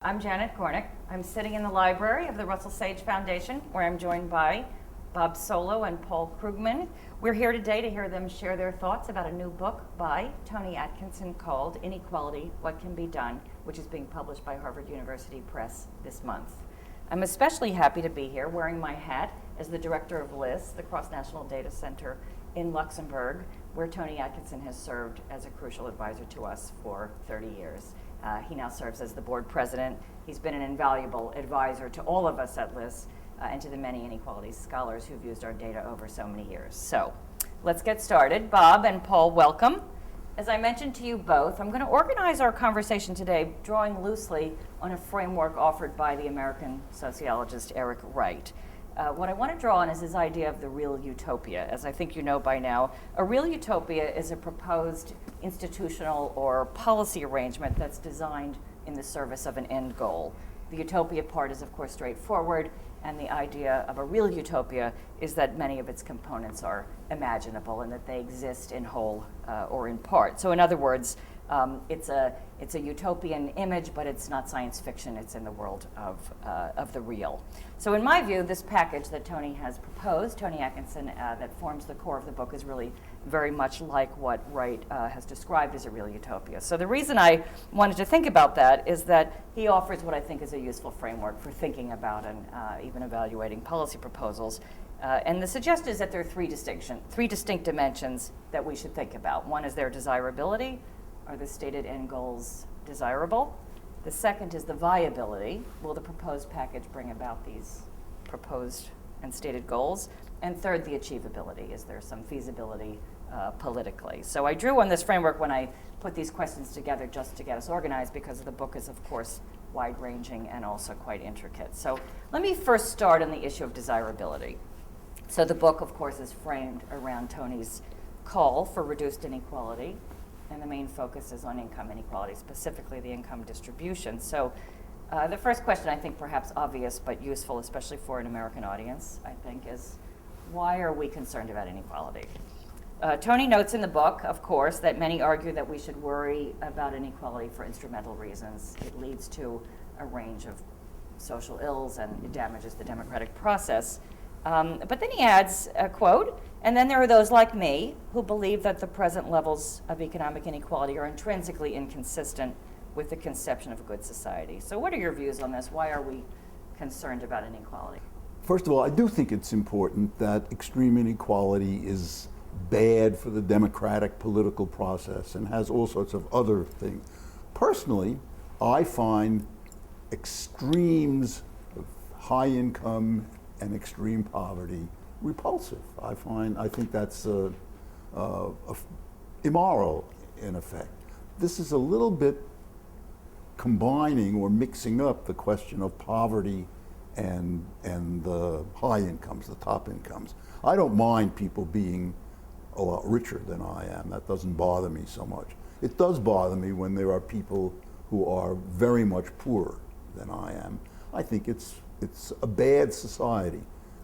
I'm Janet Gornick. I'm sitting in the library of the Russell Sage Foundation, where I'm joined by Bob Solow and Paul Krugman. We're here today to hear them share their thoughts about a new book by Tony Atkinson called Inequality, What Can Be Done, which is being published by Harvard University Press this month. I'm especially happy to be here wearing my hat as the director of LIS, the Cross-National Data Center in Luxembourg, where Tony Atkinson has served as a crucial advisor to us for 30 years. He now serves as the board president. He's been an invaluable advisor to all of us at LIS and to the many inequalities scholars who've used our data over so many years. So let's get started. Bob and Paul, welcome. As I mentioned to you both, I'm going to organize our conversation today drawing loosely on a framework offered by the American sociologist Eric Wright. What I want to draw on is his idea of the real utopia. As I think you know by now, a real utopia is a proposed institutional or policy arrangement that's designed in the service of an end goal. The utopia part is, of course, straightforward, and the idea of a real utopia is that many of its components are imaginable and that they exist in whole or in part. So in other words, it's a utopian image, but it's not science fiction. It's in the world of the real. So in my view, this package that Tony has proposed, Tony Atkinson, that forms the core of the book, is really very much like what Wright has described as a real utopia. So the reason I wanted to think about that is that he offers what I think is a useful framework for thinking about and even evaluating policy proposals. And the suggestion is that there are three distinct dimensions that we should think about. One is their desirability. Are the stated end goals desirable? The second is the viability. Will the proposed package bring about these proposed and stated goals? And third, the achievability. Is there some feasibility politically? So I drew on this framework when I put these questions together just to get us organized, because the book is, of course, wide-ranging and also quite intricate. So let me first start on the issue of desirability. So the book, of course, is framed around Tony's call for reduced inequality, and the main focus is on income inequality, specifically the income distribution. So the first question, I think perhaps obvious but useful, especially for an American audience, I think, is why are we concerned about inequality? Tony notes in the book, of course, that many argue that we should worry about inequality for instrumental reasons. It leads to a range of social ills and it damages the democratic process. But then he adds a quote, and then there are those like me who believe that the present levels of economic inequality are intrinsically inconsistent with the conception of a good society. So what are your views on this? Why are we concerned about inequality? First of all, I do think it's important that extreme inequality is bad for the democratic political process and has all sorts of other things. Personally, I find extremes of high income and extreme poverty repulsive. I think that's immoral in effect. This is a little bit combining or mixing up the question of poverty and the high incomes, the top incomes. I don't mind people being a lot richer than I am. That doesn't bother me so much. It does bother me when there are people who are very much poorer than I am. I think it's a bad society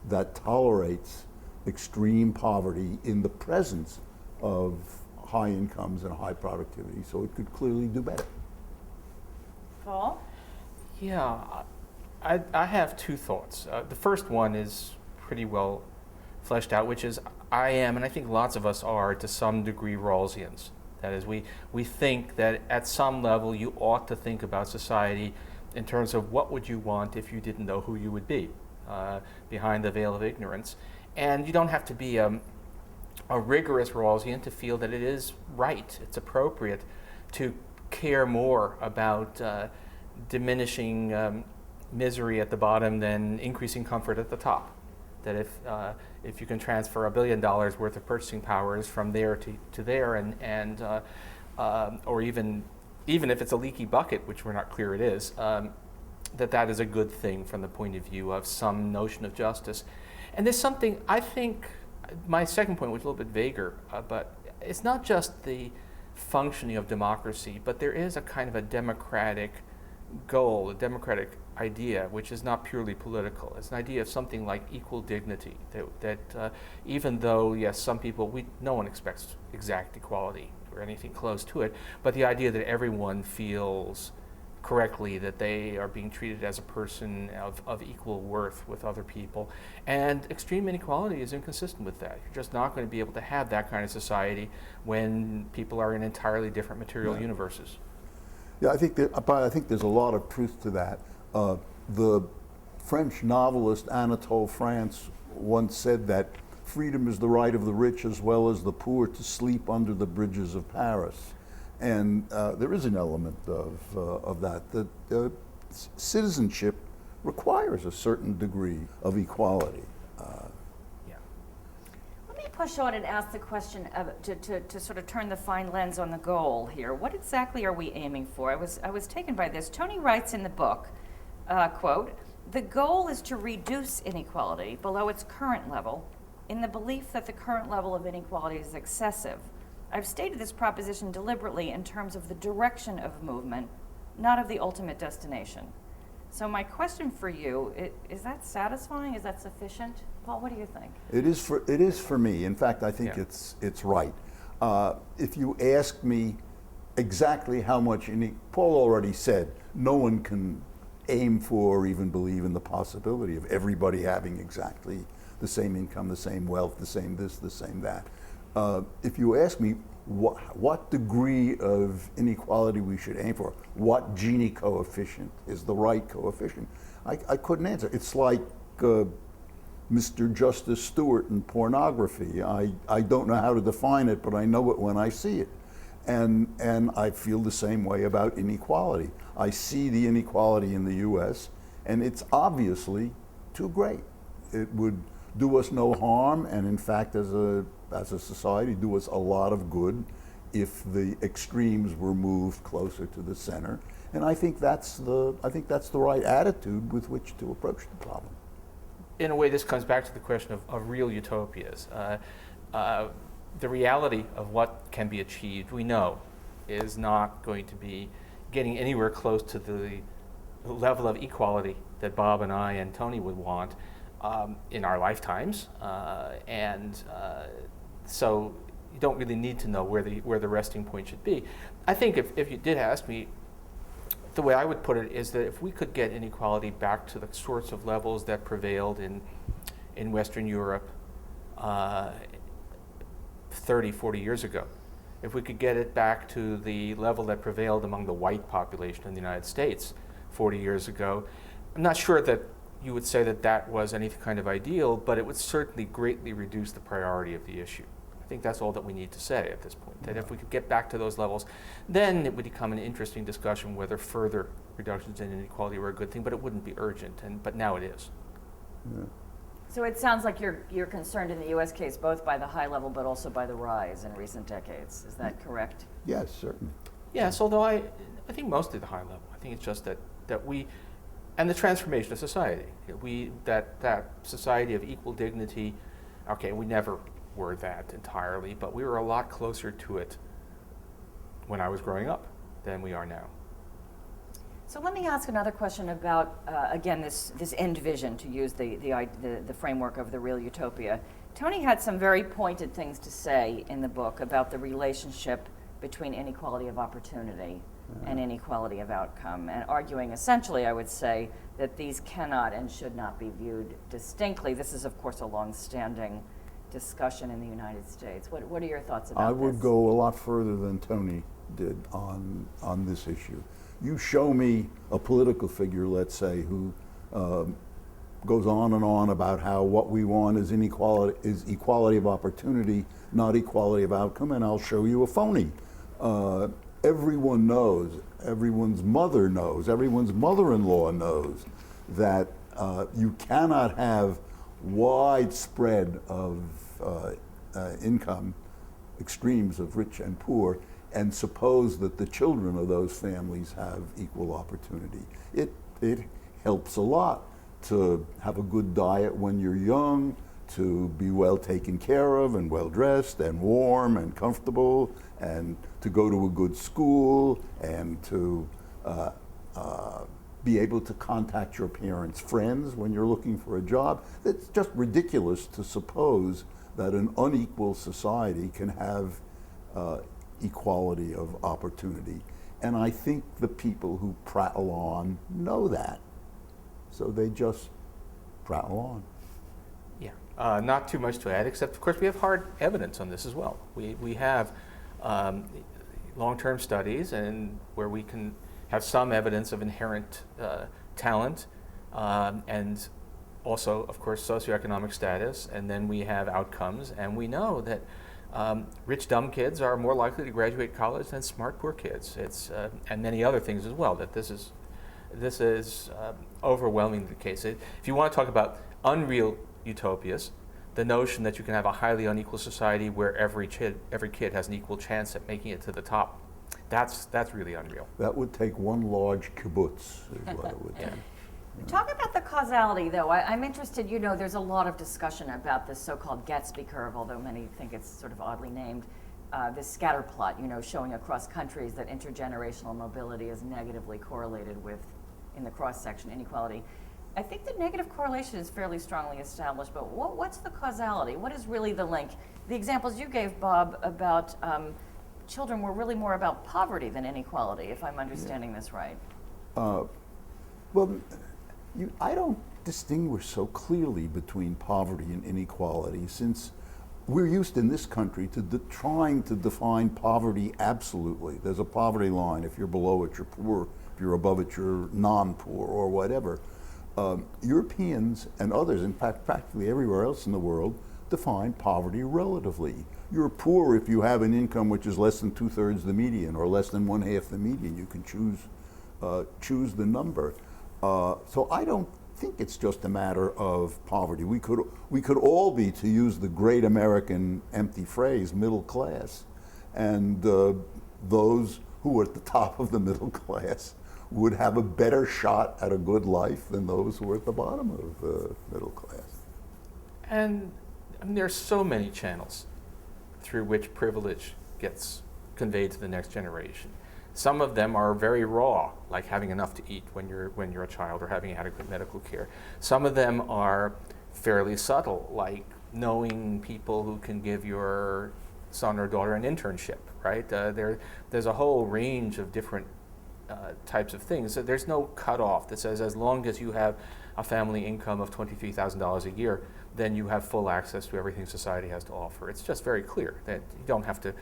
that tolerates extreme poverty in the presence of high incomes and high productivity, so it could clearly do better. Paul? Yeah, I have two thoughts. The first one is pretty well fleshed out, which is I am, and I think lots of us are, to some degree, Rawlsians. That is, we think that at some level you ought to think about society in terms of what would you want if you didn't know who you would be behind the veil of ignorance. And you don't have to be a rigorous Rawlsian to feel that it is right, it's appropriate to care more about diminishing misery at the bottom than increasing comfort at the top. That if you can transfer $1 billion worth of purchasing powers from there to there, and or even if it's a leaky bucket, which we're not clear it is, that is a good thing from the point of view of some notion of justice. And there's something, I think, my second point was a little bit vaguer, but it's not just the functioning of democracy, but there is a kind of a democratic goal, a democratic idea, which is not purely political. It's an idea of something like equal dignity, that even though, yes, some people, no one expects exact equality or anything close to it, but the idea that everyone feels correctly, that they are being treated as a person of equal worth with other people. And extreme inequality is inconsistent with that. You're just not going to be able to have that kind of society when people are in entirely different material universes. Yeah, but I think there's a lot of truth to that. The French novelist Anatole France once said that freedom is the right of the rich as well as the poor to sleep under the bridges of Paris. And there is an element of that. Citizenship requires a certain degree of equality. Let me push on and ask the question to sort of turn the fine lens on the goal here. What exactly are we aiming for? I was taken by this. Tony writes in the book, quote, "The goal is to reduce inequality below its current level in the belief that the current level of inequality is excessive. I've stated this proposition deliberately in terms of the direction of movement, not of the ultimate destination." So my question for you, is that satisfying? Is that sufficient? Paul, what do you think? It is for me. In fact, I think it's right. If you ask me exactly how much, Paul already said, no one can aim for or even believe in the possibility of everybody having exactly the same income, the same wealth, the same this, the same that. If you ask me what degree of inequality we should aim for, what Gini coefficient is the right coefficient, I couldn't answer. It's like Mr. Justice Stewart in pornography. I don't know how to define it, but I know it when I see it. And I feel the same way about inequality. I see the inequality in the US, and it's obviously too great. It would do us no harm, and in fact, as a society, do us a lot of good if the extremes were moved closer to the center. And I think that's the right attitude with which to approach the problem. In a way, this comes back to the question of real utopias. The reality of what can be achieved, we know, is not going to be getting anywhere close to the level of equality that Bob and I and Tony would want in our lifetimes, so you don't really need to know where the resting point should be. I think if you did ask me, the way I would put it is that if we could get inequality back to the sorts of levels that prevailed in Western Europe 30, 40 years ago, if we could get it back to the level that prevailed among the white population in the United States 40 years ago, I'm not sure that you would say that that was any kind of ideal, but it would certainly greatly reduce the priority of the issue. I think that's all that we need to say at this point, that if we could get back to those levels, then it would become an interesting discussion whether further reductions in inequality were a good thing, but it wouldn't be urgent, but now it is. Yeah. So it sounds like you're concerned in the U.S. case both by the high level but also by the rise in recent decades. Is that correct? Yes, certainly. Yes, although I think mostly the high level. I think it's just that we, and the transformation of society, that society of equal dignity, okay, we never were that entirely, but we were a lot closer to it when I was growing up than we are now. So let me ask another question about, again, this end vision, to use the framework of the real utopia. Tony had some very pointed things to say in the book about the relationship between inequality of opportunity and inequality of outcome, and arguing essentially, I would say, that these cannot and should not be viewed distinctly. This is, of course, a long-standing discussion in the United States. What are your thoughts about this? I would go a lot further than Tony did on this issue. You show me a political figure, let's say, who goes on and on about how what we want is equality of opportunity, not equality of outcome, and I'll show you a phony. Everyone knows, everyone's mother knows, everyone's mother-in-law knows that you cannot have widespread of income, extremes of rich and poor, and suppose that the children of those families have equal opportunity. It helps a lot to have a good diet when you're young, to be well taken care of and well dressed and warm and comfortable, and to go to a good school, and to be able to contact your parents' friends when you're looking for a job. It's just ridiculous to suppose that an unequal society can have equality of opportunity. And I think the people who prattle on know that. So they just prattle on. Yeah, not too much to add, except of course we have hard evidence on this as well. We have long-term studies and where we can have some evidence of inherent talent and also, of course, socioeconomic status, and then we have outcomes, and we know that rich dumb kids are more likely to graduate college than smart poor kids. It's and many other things as well. That this is overwhelmingly the case. If you want to talk about unreal utopias, the notion that you can have a highly unequal society where every kid has an equal chance at making it to the top, that's really unreal. That would take one large kibbutz, is what it would take. Talk about the causality, though. I'm interested, there's a lot of discussion about this so-called Gatsby curve, although many think it's sort of oddly named, this scatter plot, showing across countries that intergenerational mobility is negatively correlated with, in the cross-section, inequality. I think the negative correlation is fairly strongly established, but what's the causality? What is really the link? The examples you gave, Bob, about children were really more about poverty than inequality, if I'm understanding this right. Well, I don't distinguish so clearly between poverty and inequality, since we're used in this country to trying to define poverty absolutely. There's a poverty line. If you're below it, you're poor. If you're above it, you're non-poor or whatever. Europeans and others, in fact, practically everywhere else in the world, define poverty relatively. You're poor if you have an income which is less than 2/3 the median or less than 1/2 the median. You can choose the number. So I don't think it's just a matter of poverty. We could all be, to use the great American empty phrase, middle class, and those who are at the top of the middle class would have a better shot at a good life than those who are at the bottom of the middle class. And there are so many channels through which privilege gets conveyed to the next generation. Some of them are very raw, like having enough to eat when you're a child or having adequate medical care. Some of them are fairly subtle, like knowing people who can give your son or daughter an internship, right? There's a whole range of different types of things. So there's no cutoff that says as long as you have a family income of $23,000 a year, then you have full access to everything society has to offer. It's just very clear that you don't have to.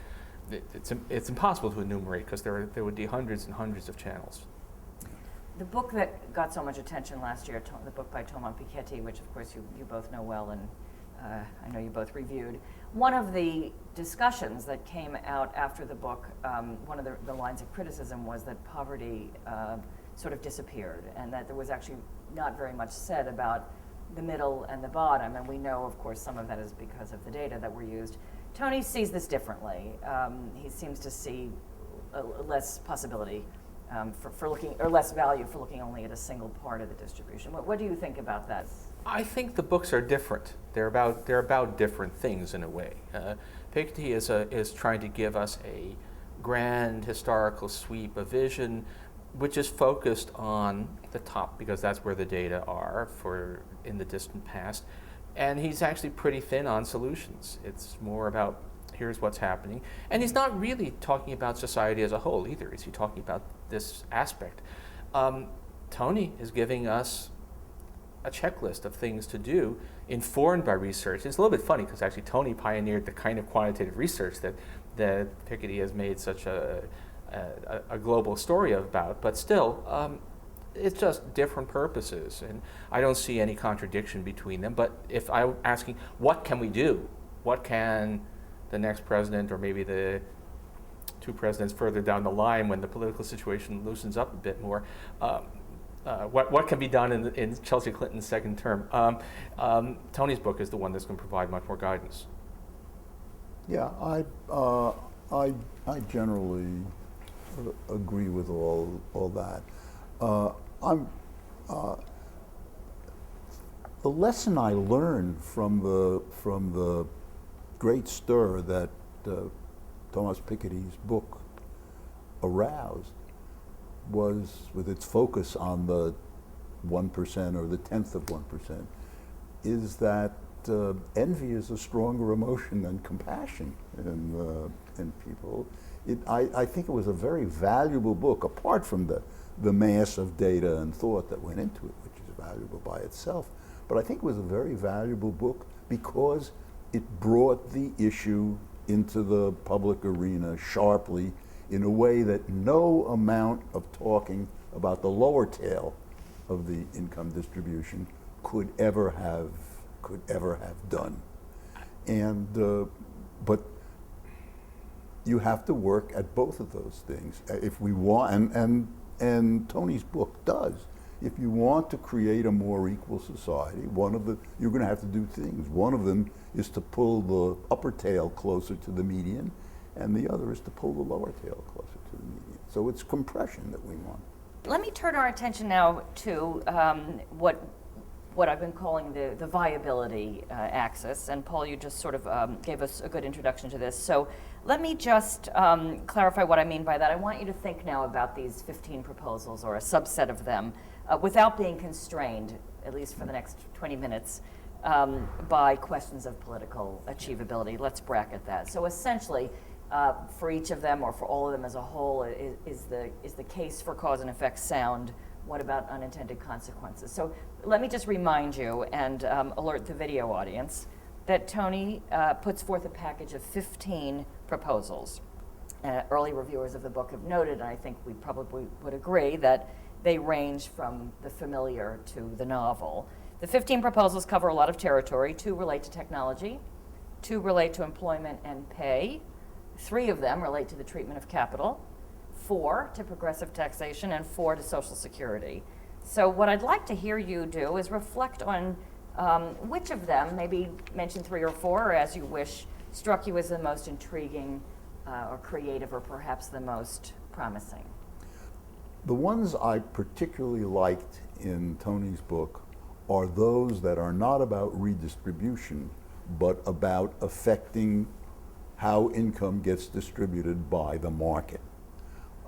It's impossible to enumerate because there would be hundreds and hundreds of channels. The book that got so much attention last year, the book by Thomas Piketty, which of course you both know well and I know you both reviewed. One of the discussions that came out after the book, one of the lines of criticism was that poverty sort of disappeared and that there was actually not very much said about the middle and the bottom, and we know, of course, some of that is because of the data that were used. Tony sees this differently. He seems to see less possibility for looking, or less value for looking only at a single part of the distribution. What do you think about that? I think the books are different. They're about different things in a way. Piketty is trying to give us a grand historical sweep, a vision, which is focused on the top because that's where the data are for in the distant past. And he's actually pretty thin on solutions. It's more about here's what's happening. And he's not really talking about society as a whole either. Is he talking about this aspect? Tony is giving us a checklist of things to do informed by research. It's a little bit funny because actually Tony pioneered the kind of quantitative research that Piketty has made such a global story about. But still, it's just different purposes, and I don't see any contradiction between them. But if I'm asking, what can we do? What can the next president, or maybe the two presidents further down the line when the political situation loosens up a bit more, what can be done in Chelsea Clinton's second term? Tony's book is the one that's going to provide much more guidance. Yeah, I generally agree with all that. The lesson I learned from the great stir that Thomas Piketty's book aroused was, with its focus on the 1% or the 10th of 1%, is that envy is a stronger emotion than compassion in people. I think it was a very valuable book, apart from the mass of data and thought that went into it, which is valuable by itself. But I think it was a very valuable book because it brought the issue into the public arena sharply in a way that no amount of talking about the lower tail of the income distribution could ever have done. And but you have to work at both of those things if we want, and Tony's book does. If you want to create a more equal society, you're going to have to do things. One of them is to pull the upper tail closer to the median, and the other is to pull the lower tail closer to the median. So it's compression that we want. Let me turn our attention now to what I've been calling the viability axis. And Paul, you just sort of gave us a good introduction to this. So let me just clarify what I mean by that. I want you to think now about these 15 proposals, or a subset of them, without being constrained, at least for the next 20 minutes, by questions of political achievability. Let's bracket that. So essentially, for each of them, or for all of them as a whole, is the case for cause and effect sound? What about unintended consequences? So let me just remind you and alert the video audience that Tony puts forth a package of 15 proposals. Early reviewers of the book have noted, and I think we probably would agree, that they range from the familiar to the novel. The 15 proposals cover a lot of territory. 2 relate to technology, 2 relate to employment and pay, 3 of them relate to the treatment of capital, 4 to progressive taxation, and 4 to Social Security. So what I'd like to hear you do is reflect on which of them, maybe mention 3 or 4, or as you wish, struck you as the most intriguing or creative, or perhaps the most promising. The ones I particularly liked in Tony's book are those that are not about redistribution, but about affecting how income gets distributed by the market.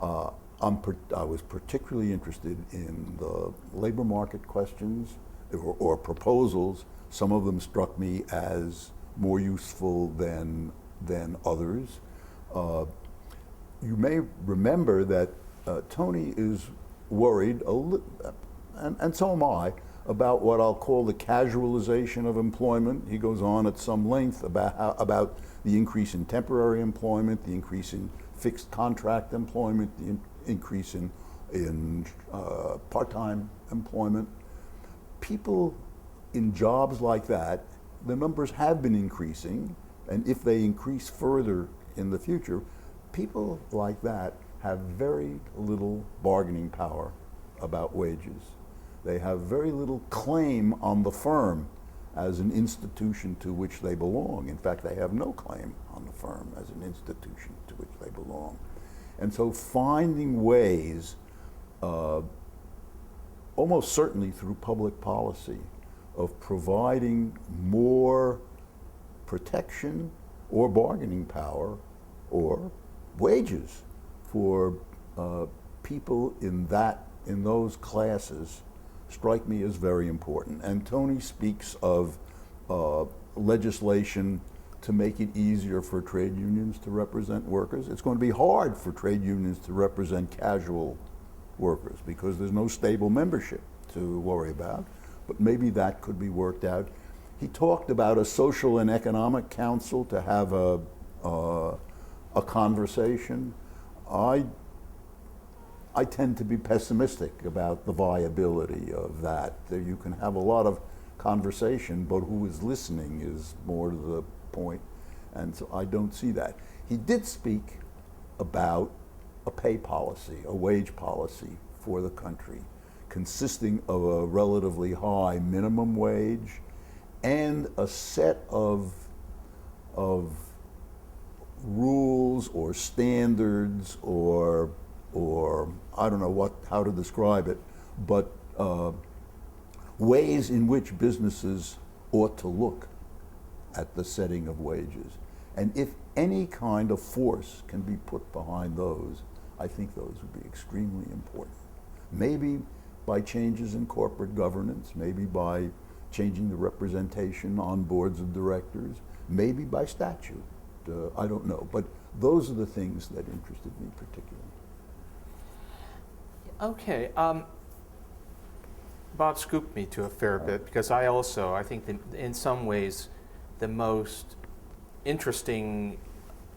I was particularly interested in the labor market questions or proposals. Some of them struck me as more useful than others. You may remember that Tony is worried, and so am I, about what I'll call the casualization of employment. He goes on at some length about the increase in temporary employment, the increase in fixed contract employment, the increase in part-time employment. People in jobs like that, the numbers have been increasing, and if they increase further in the future, people like that have very little bargaining power about wages. They have very little claim on the firm as an institution to which they belong. In fact, they have no claim on the firm as an institution to which they belong. And so finding ways, almost certainly through public policy, of providing more protection or bargaining power or wages for people in those classes strike me as very important. And Tony speaks of legislation to make it easier for trade unions to represent workers. It's going to be hard for trade unions to represent casual workers because there's no stable membership to worry about, but maybe that could be worked out. He talked about a social and economic council to have a conversation. I tend to be pessimistic about the viability of that. You can have a lot of conversation, but who is listening is more to the point, and so I don't see that. He did speak about a pay policy, a wage policy for the country, consisting of a relatively high minimum wage and a set of rules or standards or I don't know how to describe it, but ways in which businesses ought to look at the setting of wages. And if any kind of force can be put behind those, I think those would be extremely important. Maybe by changes in corporate governance, maybe by changing the representation on boards of directors, maybe by statute. I don't know. But those are the things that interested me particularly. Okay. Bob scooped me to a fair bit because I think that in some ways the most interesting,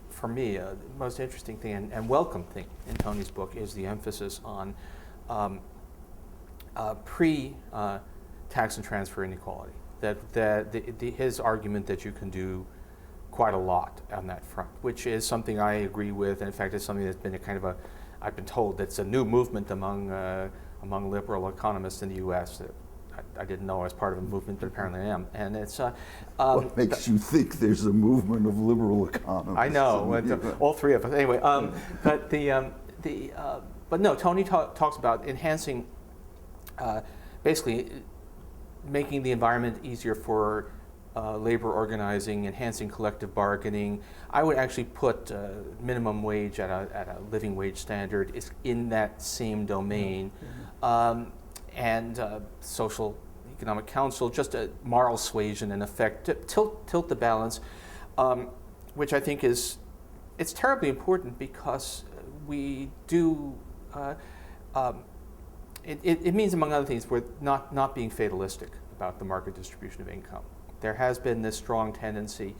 for me, the most interesting thing and welcome thing in Tony's book is the emphasis on pre-tax and transfer inequality. His argument that you can do quite a lot on that front, which is something I agree with, and in fact it's something that's been a kind of I've been told that's a new movement among liberal economists in the U.S. that I didn't know I was part of a movement, but apparently I am. And it's what makes you think there's a movement of liberal economists? I know, all three of us. Anyway, but no, Tony talks about enhancing, basically making the environment easier for labor organizing, enhancing collective bargaining. I would actually put minimum wage at a living wage standard is in that same domain, and social economic council, just a moral suasion in effect, tilt the balance, which I think it's terribly important because we do. It means, among other things, we're not being fatalistic about the market distribution of income. There has been this strong tendency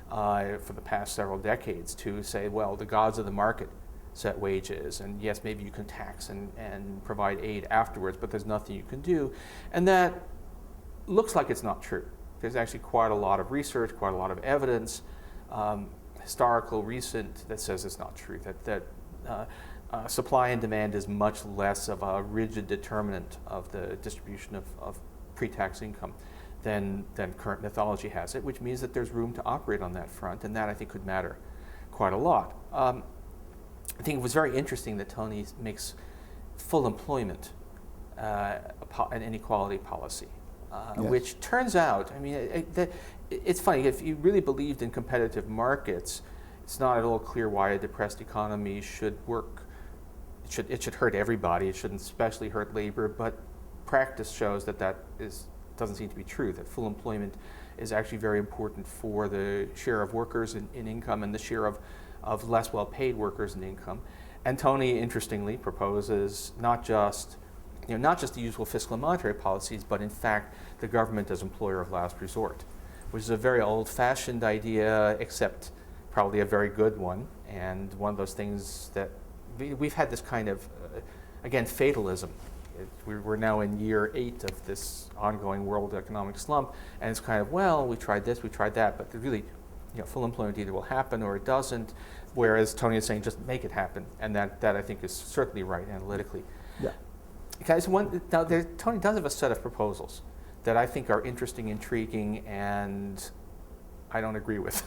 for the past several decades to say, well, the gods of the market set wages, and yes, maybe you can tax and provide aid afterwards, but there's nothing you can do. And that looks like it's not true. There's actually quite a lot of research, quite a lot of evidence, historical, recent, that says it's not true, that supply and demand is much less of a rigid determinant of the distribution of pre-tax income than current mythology has it, which means that there's room to operate on that front, and that I think could matter quite a lot. I think it was very interesting that Tony makes full employment an inequality policy, yes. Which turns out, I mean, it's funny, if you really believed in competitive markets, it's not at all clear why a depressed economy should work. It should hurt everybody, it shouldn't especially hurt labor, but practice shows that doesn't seem to be true, that full employment is actually very important for the share of workers in income and the share of less well-paid workers in income. And Tony, interestingly, proposes not just the usual fiscal and monetary policies, but in fact the government as employer of last resort, which is a very old-fashioned idea, except probably a very good one, and one of those things that we've had this kind of, again, fatalism. We're now in year 8 of this ongoing world economic slump, and it's kind of, well, we tried this, we tried that, but really, full employment either will happen or it doesn't, whereas Tony is saying just make it happen, and that I think is certainly right analytically. Yeah. Guys, Tony does have a set of proposals that I think are interesting, intriguing, and I don't agree with,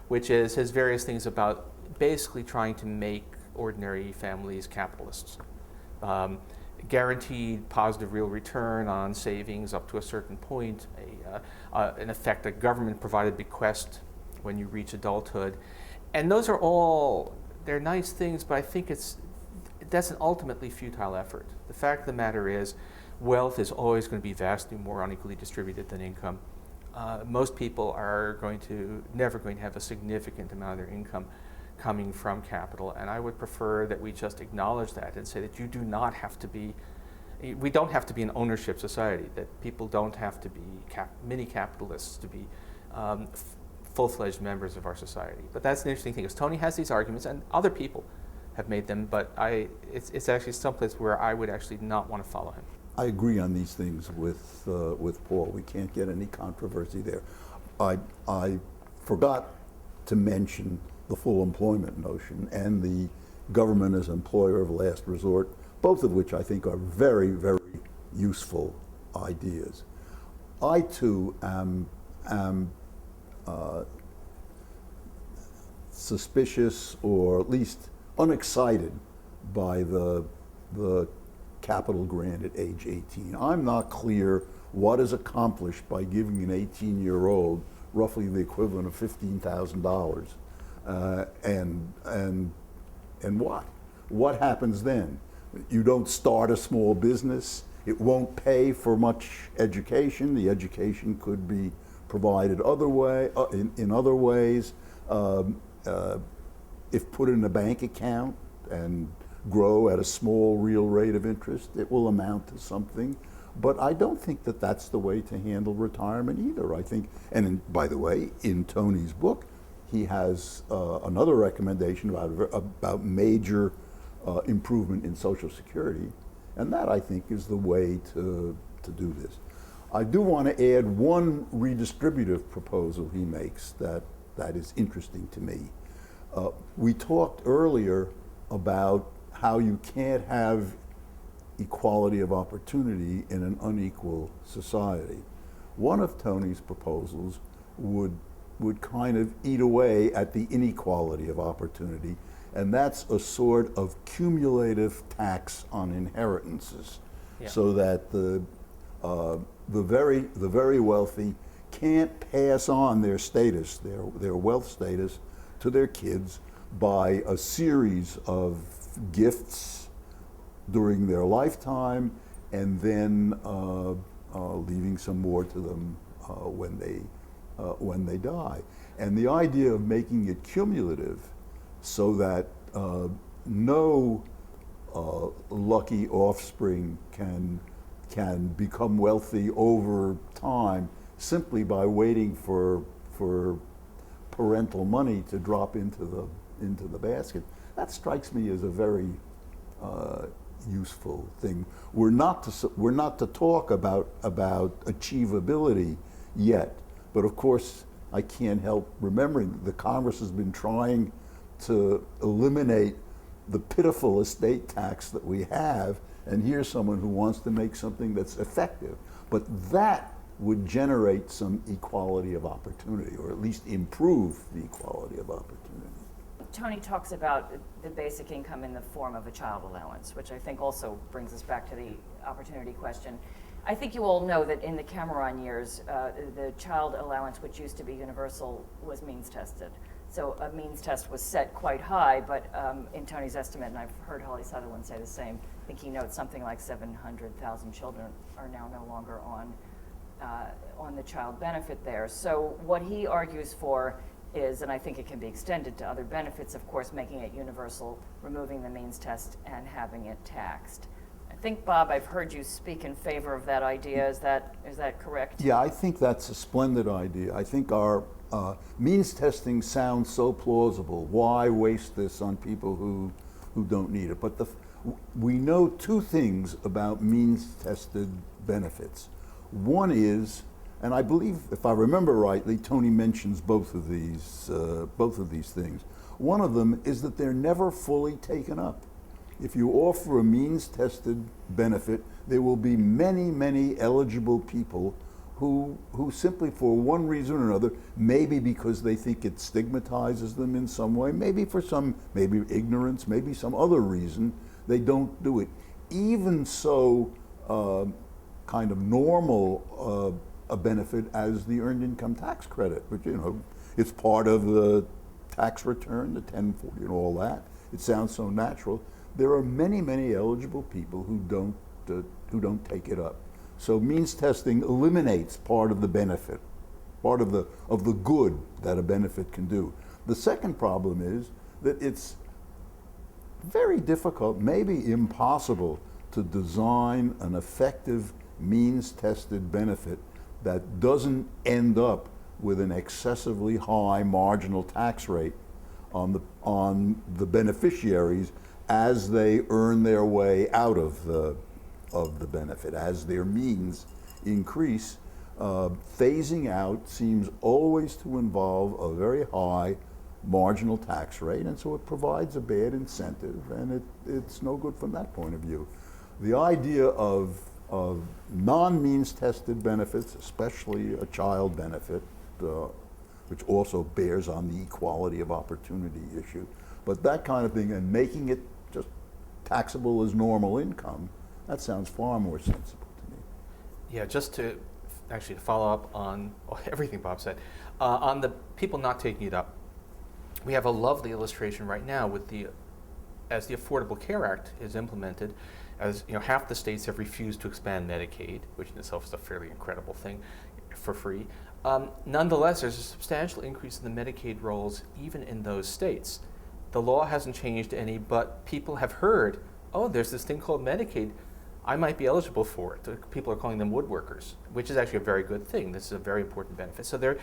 which is his various things about basically trying to make ordinary families capitalists. Guaranteed positive real return on savings up to a certain point, in effect a government-provided bequest when you reach adulthood. And those are all, they're nice things, but I think that's an ultimately futile effort. The fact of the matter is, wealth is always going to be vastly more unequally distributed than income. Most people are never going to have a significant amount of their income coming from capital, and I would prefer that we just acknowledge that and say that we don't have to be an ownership society, that people don't have to be mini capitalists to be full-fledged members of our society. But that's an interesting thing, because Tony has these arguments, and other people have made them, but it's actually someplace where I would actually not want to follow him. I agree on these things with Paul. We can't get any controversy there. I forgot to mention the full employment notion and the government as employer of last resort, both of which I think are very, very useful ideas. I too am suspicious, or at least unexcited, by the capital grant at age 18. I'm not clear what is accomplished by giving an 18-year-old roughly the equivalent of $15,000. And what happens then? You don't start a small business. It won't pay for much education. The education could be provided in other ways, if put in a bank account and grow at a small real rate of interest, it will amount to something. But I don't think that that's the way to handle retirement either. I think, by the way, in Tony's book, he has another recommendation about major improvement in Social Security, and that I think is the way to do this. I do want to add one redistributive proposal he makes that is interesting to me. We talked earlier about how you can't have equality of opportunity in an unequal society. One of Tony's proposals would kind of eat away at the inequality of opportunity, and that's a sort of cumulative tax on inheritances, so that the very wealthy can't pass on their status, their wealth status, to their kids by a series of gifts during their lifetime, and then leaving some more to them when they die. And the idea of making it cumulative, so that no lucky offspring can become wealthy over time simply by waiting for parental money to drop into the basket. That strikes me as a very useful thing. We're not to talk about achievability yet, but of course I can't help remembering the Congress has been trying to eliminate the pitiful estate tax that we have, and here's someone who wants to make something that's effective. But that would generate some equality of opportunity, or at least improve the equality of opportunity. Tony talks about the basic income in the form of a child allowance, which I think also brings us back to the opportunity question. I think you all know that in the Cameron years, the child allowance, which used to be universal, was means tested. So a means test was set quite high, but in Tony's estimate, and I've heard Holly Sutherland say the same, I think he notes something like 700,000 children are now no longer on the child benefit there. So what he argues for is, and I think it can be extended to other benefits, of course, making it universal, removing the means test, and having it taxed. I think, Bob, I've heard you speak in favor of that idea. Is that correct? Yeah, I think that's a splendid idea. I think our means testing sounds so plausible. Why waste this on people who don't need it? But we know two things about means tested benefits. One is, and I believe, if I remember rightly, Tony mentions both of these things. One of them is that they're never fully taken up. If you offer a means-tested benefit, there will be many, many eligible people who simply, for one reason or another, maybe because they think it stigmatizes them in some way, maybe ignorance, maybe some other reason, they don't do it. Even so, kind of normal a benefit as the earned income tax credit, which, it's part of the tax return, the 1040 and all that. It sounds so natural. There are many, many eligible people who don't take it up. So means testing eliminates part of the benefit, part of the good that a benefit can do. The second problem is that it's very difficult, maybe impossible, to design an effective means-tested benefit that doesn't end up with an excessively high marginal tax rate on the beneficiaries as they earn their way out of the benefit, as their means increase. Phasing out seems always to involve a very high marginal tax rate, and so it provides a bad incentive, and it's no good from that point of view. The idea of non-means tested benefits, especially a child benefit, which also bears on the equality of opportunity issue, but that kind of thing, and making it just taxable as normal income, that sounds far more sensible to me. Yeah, just to actually follow up on everything Bob said, on the people not taking it up, we have a lovely illustration right now with as the Affordable Care Act is implemented, as half the states have refused to expand Medicaid, which in itself is a fairly incredible thing, for free. Nonetheless, there's a substantial increase in the Medicaid rolls even in those states. The law hasn't changed any, but people have heard, oh, there's this thing called Medicaid. I might be eligible for it. People are calling them woodworkers, which is actually a very good thing. This is a very important benefit. So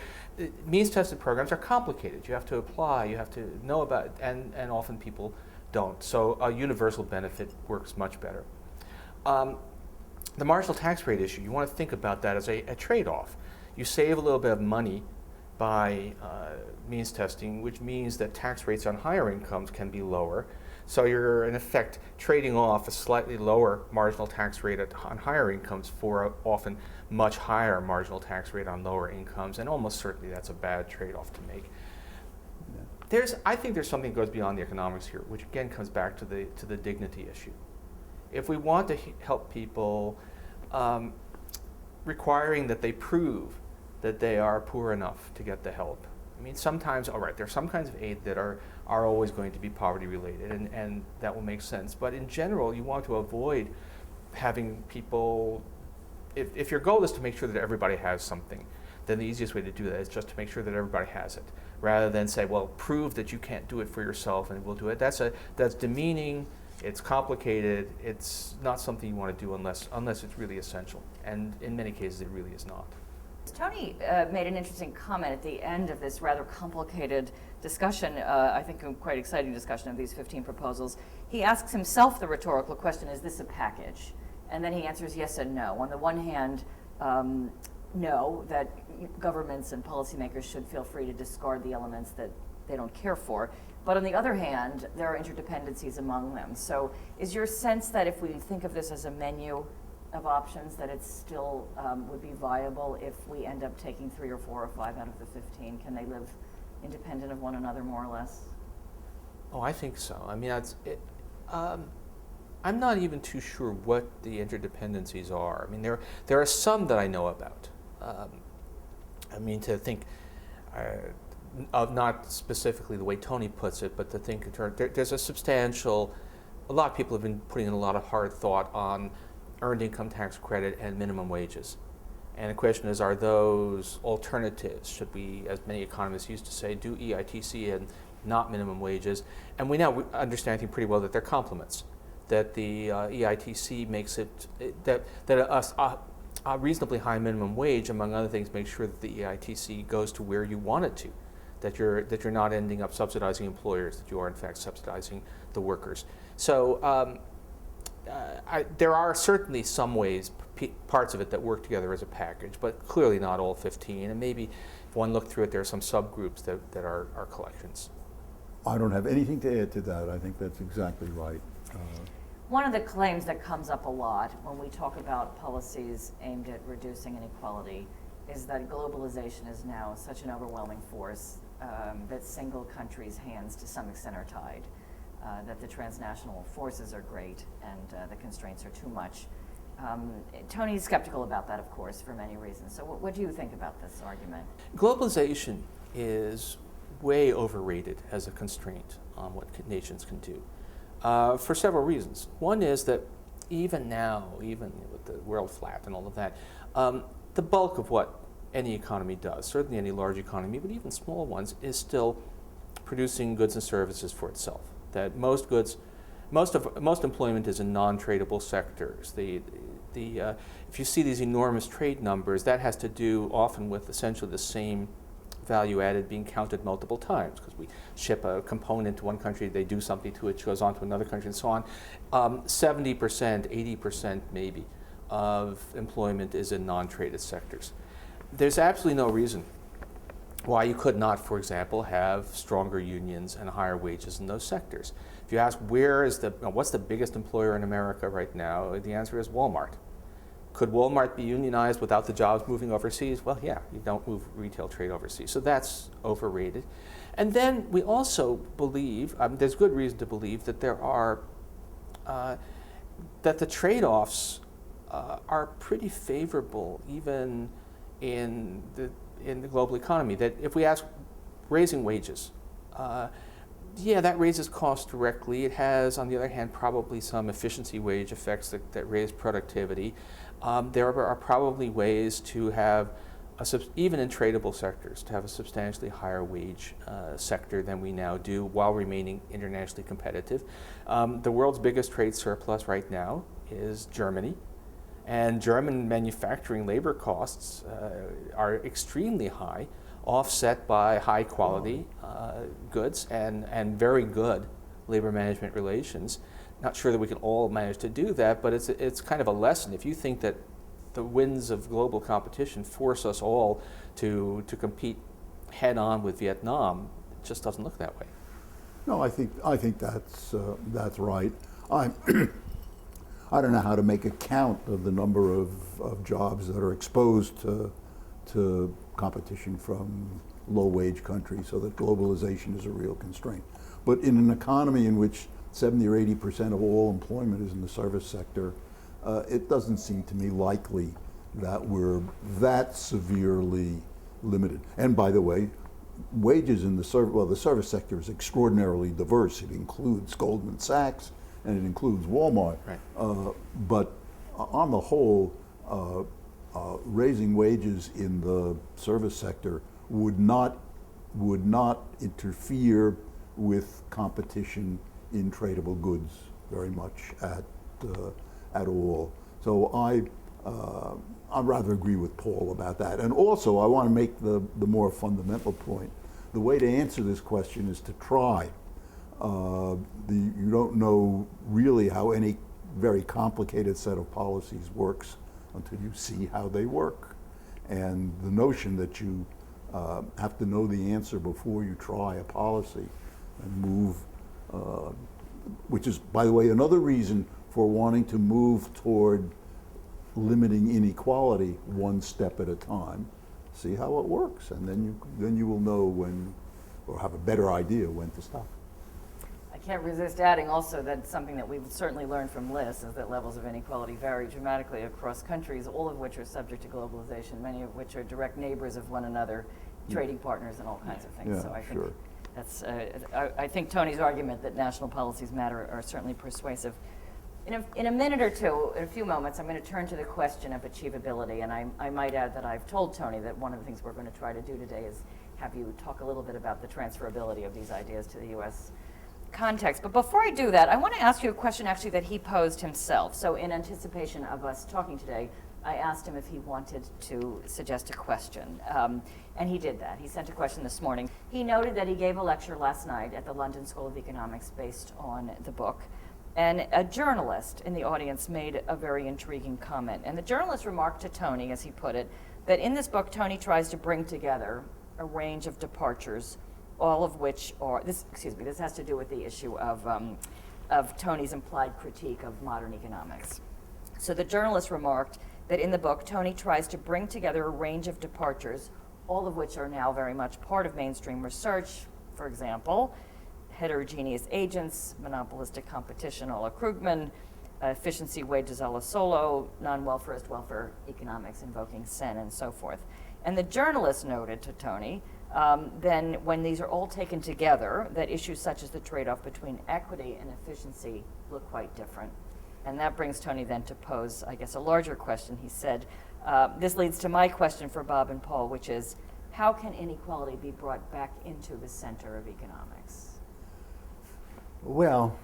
means-tested programs are complicated. You have to apply, you have to know about it, and often people don't. So a universal benefit works much better. The marginal tax rate issue, you want to think about that as a trade-off. You save a little bit of money by means testing, which means that tax rates on higher incomes can be lower. So you're, in effect, trading off a slightly lower marginal tax rate on higher incomes for an often much higher marginal tax rate on lower incomes, and almost certainly that's a bad trade-off to make. I think there's something that goes beyond the economics here, which again comes back to the dignity issue. If we want to help people, requiring that they prove that they are poor enough to get the help. I mean, sometimes, all right, there are some kinds of aid that are always going to be poverty related, and that will make sense. But in general, you want to avoid having people, if your goal is to make sure that everybody has something, then the easiest way to do that is just to make sure that everybody has it, rather than say, well, prove that you can't do it for yourself and we'll do it. That's demeaning, it's complicated, it's not something you want to do unless it's really essential. And in many cases, it really is not. Tony made an interesting comment at the end of this rather complicated discussion, I think a quite exciting discussion of these 15 proposals. He asks himself the rhetorical question, is this a package? And then he answers yes and no. On the one hand, no, that governments and policymakers should feel free to discard the elements that they don't care for. But on the other hand, there are interdependencies among them. So is your sense that if we think of this as a menu of options, that it still would be viable if we end up taking 3 or 4 or 5 out of the 15? Can they live independent of one another, more or less? Oh, I think so. I mean, I'm not even too sure what the interdependencies are. I mean, there are some that I know about. I mean, to think of not specifically the way Tony puts it, but to think in terms, there's a lot of people have been putting in a lot of hard thought on earned income tax credit and minimum wages. And the question is, are those alternatives? Should we, as many economists used to say, do EITC and not minimum wages? And we now understand, I think, pretty well that they're complements. That the EITC makes it, that a reasonably high minimum wage, among other things, makes sure that the EITC goes to where you want it to. That you're not ending up subsidizing employers, that you are in fact subsidizing the workers. So there are certainly some ways, parts of it that work together as a package, but clearly not all 15. And maybe if one looked through it, there are some subgroups that are collections. I don't have anything to add to that. I think that's exactly right. One of the claims that comes up a lot when we talk about policies aimed at reducing inequality is that globalization is now such an overwhelming force that single countries' hands to some extent are tied, that the transnational forces are great and the constraints are too much. Tony's skeptical about that, of course, for many reasons. So what do you think about this argument? Globalization is way overrated as a constraint on what nations can do. For several reasons. One is that even now, even with the world flat and all of that, the bulk of what any economy does, certainly any large economy, but even small ones, is still producing goods and services for itself. That most employment is in non-tradable sectors. If you see these enormous trade numbers, that has to do often with essentially the same value added being counted multiple times, because we ship a component to one country, they do something to it, goes on to another country, and so on. 70%, 80% maybe of employment is in non-traded sectors. There's absolutely no reason why you could not, for example, have stronger unions and higher wages in those sectors. If you ask what's the biggest employer in America right now, the answer is Walmart. Could Walmart be unionized without the jobs moving overseas? Well, yeah, you don't move retail trade overseas. So that's overrated. And then we also believe, there's good reason to believe that that the trade-offs are pretty favorable even in the global economy. That if we ask raising wages, yeah, that raises costs directly. It has, on the other hand, probably some efficiency wage effects that raise productivity. There are probably ways to have even in tradable sectors, to have a substantially higher wage sector than we now do while remaining internationally competitive. The world's biggest trade surplus right now is Germany, and German manufacturing labor costs are extremely high, offset by high quality goods and very good labor management relations. Not sure that we can all manage to do that, but it's kind of a lesson. If you think that the winds of global competition force us all to compete head on with Vietnam, it just doesn't look that way. No, I think that's right. I don't know how to make a count of the number of jobs that are exposed to competition from low-wage countries, so that globalization is a real constraint. But in an economy in which 70 or 80% of all employment is in the service sector, it doesn't seem to me likely that we're that severely limited. And by the way, wages in the service sector is extraordinarily diverse. It includes Goldman Sachs and it includes Walmart. Right. But on the whole, raising wages in the service sector would not interfere with competition in tradable goods very much at all. So I rather agree with Paul about that. And also, I want to make the more fundamental point. The way to answer this question is to try. You don't know really how any very complicated set of policies works until you see how they work. And the notion that you have to know the answer before you try a policy and move, which is, by the way, another reason for wanting to move toward limiting inequality one step at a time. See how it works, and then you will know when, or have a better idea when to stop. I can't resist adding also that something that we've certainly learned from LIS is that levels of inequality vary dramatically across countries, all of which are subject to globalization, many of which are direct neighbors of one another, trading partners and all kinds of things. Yeah, so I think sure. that's, I think Tony's argument that national policies matter are certainly persuasive. In a minute or two, in a few moments, I'm going to turn to the question of achievability, and I might add that I've told Tony that one of the things we're going to try to do today is have you talk a little bit about the transferability of these ideas to the U.S. context. But before I do that, I want to ask you a question actually that he posed himself. So in anticipation of us talking today, I asked him if he wanted to suggest a question, and he did that. He sent a question this morning. He noted that he gave a lecture last night at the London School of Economics based on the book, and a journalist in the audience made a very intriguing comment. And the journalist remarked to Tony, as he put it, that in this book, Tony tries to bring together a range of departures, all of which are, this has to do with the issue of Tony's implied critique of modern economics. So the journalist remarked that in the book, Tony tries to bring together a range of departures, all of which are now very much part of mainstream research. For example, heterogeneous agents, monopolistic competition a la Krugman, efficiency wages a la Solow, non-welfarist welfare economics invoking Sen, and so forth. And the journalist noted to Tony, then when these are all taken together, that issues such as the trade-off between equity and efficiency look quite different. And that brings Tony then to pose, I guess, a larger question. He said, this leads to my question for Bob and Paul, which is, how can inequality be brought back into the center of economics? Well,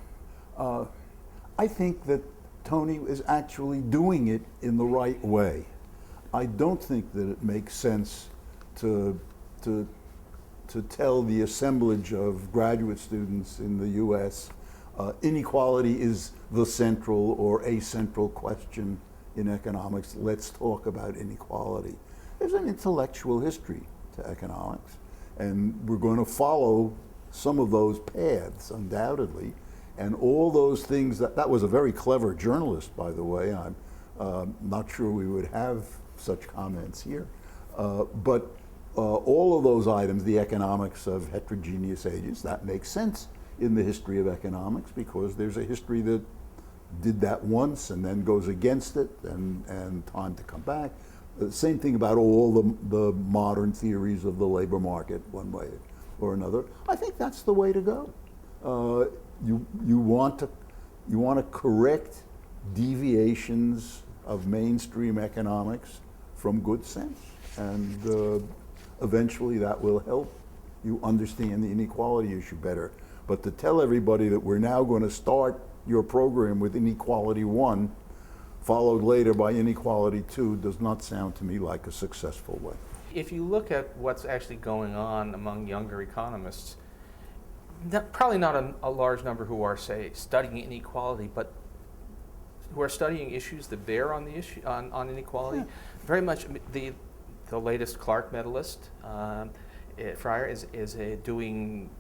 I think that Tony is actually doing it in the right way. I don't think that it makes sense to tell the assemblage of graduate students in the U.S. Inequality is the central or a central question in economics. Let's talk about inequality. There's an intellectual history to economics, and we're going to follow some of those paths, undoubtedly, and all those things. That was a very clever journalist, by the way. I'm not sure we would have such comments here. But all of those items, the economics of heterogeneous agents, that makes sense in the history of economics, because there's a history that did that once and then goes against it, and time to come back. The same thing about all the modern theories of the labor market, one way or another. I think that's the way to go. You want to correct deviations of mainstream economics from good sense. and eventually that will help you understand the inequality issue better. But to tell everybody that we're now going to start your program with Inequality 1, followed later by Inequality 2, does not sound to me like a successful way. If you look at what's actually going on among younger economists, probably not a large number who are, say, studying inequality, but who are studying issues that bear on the issue on inequality. Yeah. Very much the latest Clark medalist, Fryer, is doing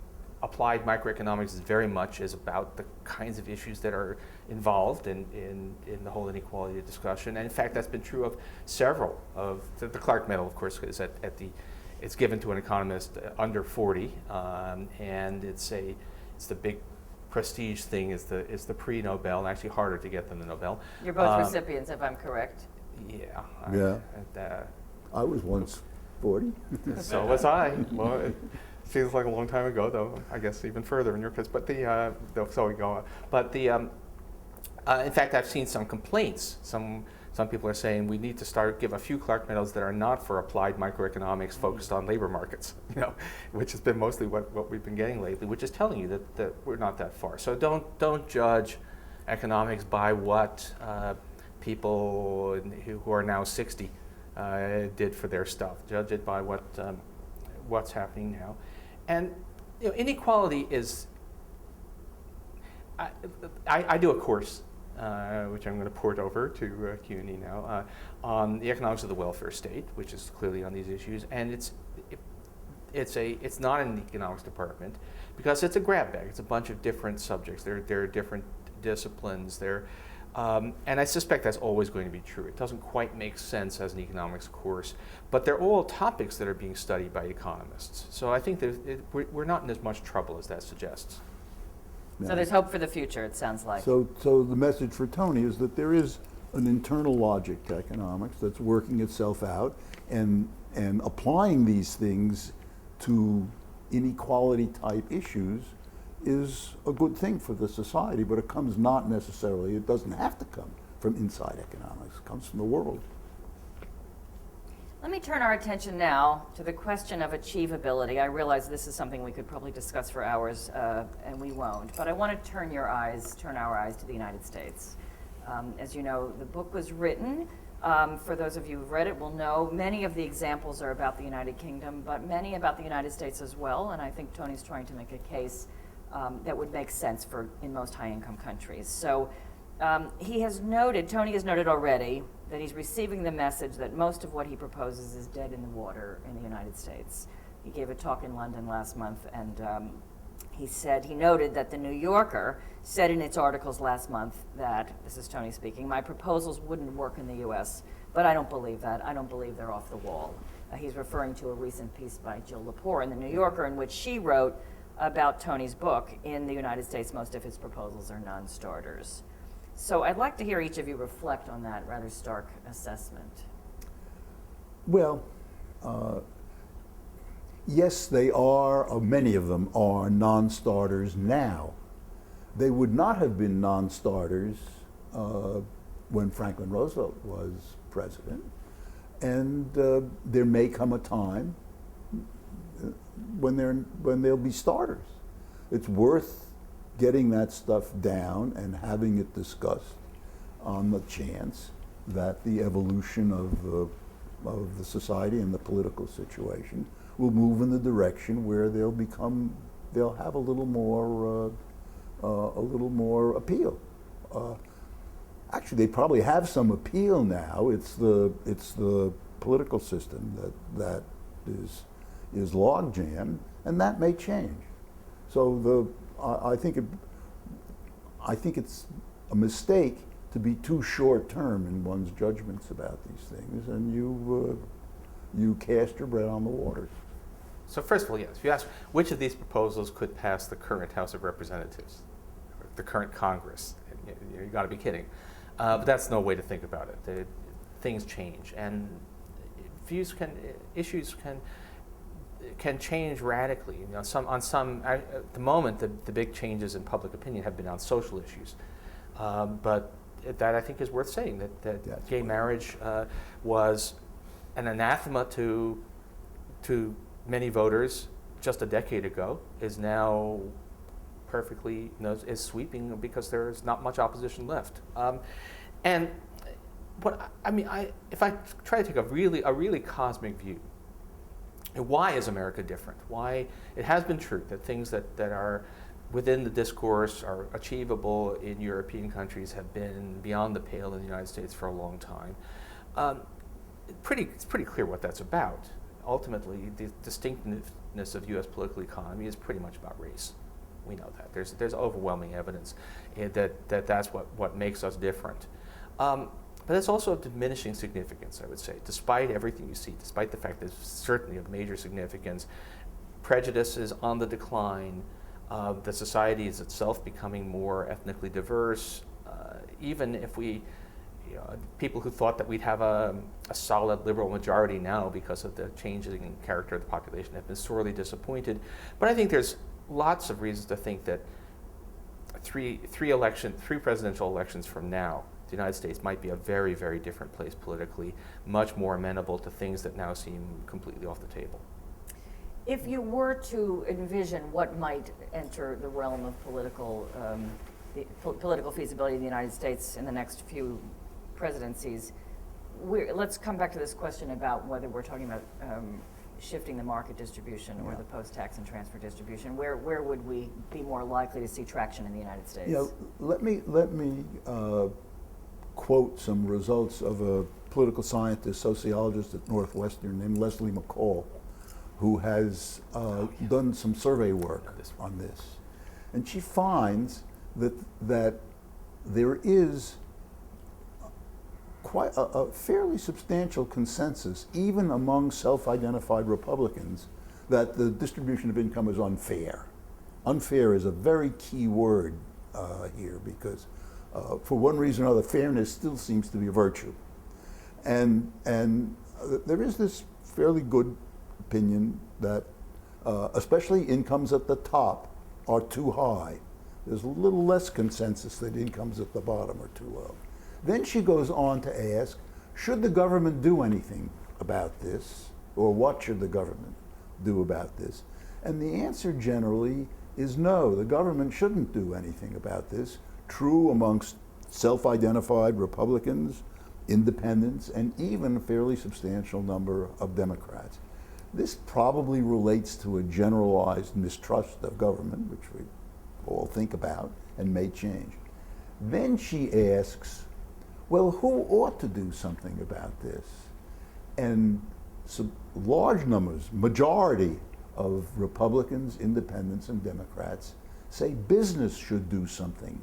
applied microeconomics. Is very much is about the kinds of issues that are involved in the whole inequality discussion. And in fact, that's been true of several of the Clark medal, of course, is it's given to an economist under 40, and it's the big prestige thing is the pre-Nobel, and actually harder to get than the Nobel. You're both recipients, if I'm correct. Yeah. Yeah. I was once 40. So was I. Well, it feels like a long time ago, though. I guess even further in your case. But so we go on. But in fact, I've seen some complaints. Some people are saying we need to give a few Clark medals that are not for applied microeconomics focused on labor markets, which has been mostly what we've been getting lately, which is telling you that we're not that far. So don't judge economics by what people who are now 60 did for their stuff. Judge it by what's happening now. And inequality is, I do a course which I'm going to port over to CUNY now, on the economics of the welfare state, which is clearly on these issues, and it's not in the economics department because it's a grab bag. It's a bunch of different subjects. There are different disciplines there, and I suspect that's always going to be true. It doesn't quite make sense as an economics course, but they're all topics that are being studied by economists. So I think we're not in as much trouble as that suggests. So there's hope for the future, it sounds like. So the message for Tony is that there is an internal logic to economics that's working itself out, and applying these things to inequality type issues is a good thing for the society, but it doesn't have to come from inside economics. It comes from the world. Let me turn our attention now to the question of achievability. I realize this is something we could probably discuss for hours, and we won't. But I want to turn our eyes to the United States. As you know, the book was written. For those of you who've read it will know many of the examples are about the United Kingdom, but many about the United States as well. And I think Tony's trying to make a case that would make sense in most high-income countries. So Tony has noted already that he's receiving the message that most of what he proposes is dead in the water in the United States. He gave a talk in London last month, and he noted that the New Yorker said in its articles last month that, this is Tony speaking, my proposals wouldn't work in the US, but I don't believe that. I don't believe they're off the wall. He's referring to a recent piece by Jill Lepore in the New Yorker in which she wrote about Tony's book. In the United States, most of his proposals are non-starters. So I'd like to hear each of you reflect on that rather stark assessment. Well, yes, they are, many of them are non-starters now. They would not have been non-starters when Franklin Roosevelt was president. And there may come a time when they'll be starters. It's worth getting that stuff down and having it discussed on the chance that the evolution of the society and the political situation will move in the direction where they'll have a little more appeal. Actually, they probably have some appeal now. It's the political system that is log jammed, and that may change. So I think it's a mistake to be too short term in one's judgments about these things, and you cast your bread on the waters. So first of all, yes, if you ask which of these proposals could pass the current House of Representatives, or the current Congress, you got to be kidding. But that's no way to think about it. Things change, and issues can change radically. At the moment, the big changes in public opinion have been on social issues. But that I think is worth saying, that gay marriage was an anathema to many voters just a decade ago is now perfectly, is sweeping because there's not much opposition left. And what I mean, if I try to take a really cosmic view, why is America different? Why it has been true that things that are within the discourse are achievable in European countries have been beyond the pale in the United States for a long time. It's pretty clear what that's about. Ultimately, the distinctiveness of U.S. political economy is pretty much about race. We know that. There's overwhelming evidence that that's what makes us different. But it's also of diminishing significance, I would say, despite everything you see, despite the fact that it's certainly of major significance. Prejudice is on the decline. The society is itself becoming more ethnically diverse. Even if people who thought that we'd have a solid liberal majority now because of the changing character of the population have been sorely disappointed. But I think there's lots of reasons to think that three presidential elections from now, the United States might be a very, very different place politically, much more amenable to things that now seem completely off the table. If you were to envision what might enter the realm of political feasibility in the United States in the next few presidencies, let's come back to this question about whether we're talking about shifting the market distribution or the post-tax and transfer distribution. Where would we be more likely to see traction in the United States? Let me quote some results of a political scientist, sociologist at Northwestern named Leslie McCall, who has done some survey work on this. And she finds that there is quite a fairly substantial consensus, even among self-identified Republicans, that the distribution of income is unfair. Unfair is a very key word here because for one reason or another, fairness still seems to be a virtue. And there is this fairly good opinion that especially incomes at the top are too high. There's a little less consensus that incomes at the bottom are too low. Then she goes on to ask, should the government do anything about this? Or what should the government do about this? And the answer generally is no, the government shouldn't do anything about this. True amongst self-identified Republicans, independents, and even a fairly substantial number of Democrats. This probably relates to a generalized mistrust of government, which we all think about and may change. Then she asks, well, who ought to do something about this? And some large numbers, majority of Republicans, independents, and Democrats say business should do something